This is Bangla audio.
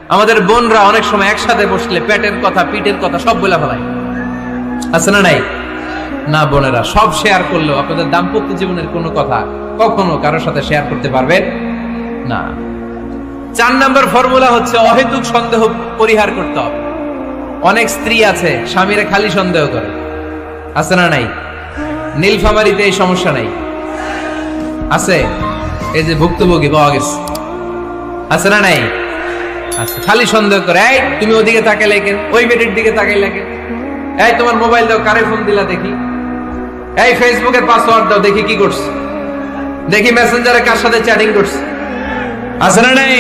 আমাদের বোনরা অনেক সময় একসাথে বসলে পেটের কথা পিঠের কথা সব বলে ফেলায়, আছে না নাই? না বোনেরা, সব শেয়ার করলেও আপনাদের দাম্পত্য জীবনের কোনো কথা কখনো কারোর সাথে শেয়ার করতে পারবেন না। 4 নম্বর ফর্মুলা হচ্ছে অহেতুক সন্দেহ পরিহার করতে হবে। অনেক স্ত্রী আছে স্বামীরে খালি সন্দেহ করে, আছে না নাই? নীলফামারীতে এই সমস্যা নাই, আছে? এই যে ভুক্তভোগী পাওয়া গেছে, আছে না নাই? আছে, খালি সন্দেহ করে। এই তুমি ওদিকে তাকাইলে কেন, ওই মেয়েটির দিকে তাকাইলে কেন, এই তোমার মোবাইল দাও, কারে ফোন দিলা দেখি, এই ফেসবুকের পাসওয়ার্ড দাও দেখি কি করছে, দেখি মেসেঞ্জারে কার সাথে চ্যাটিং করছে, আছে না নাই?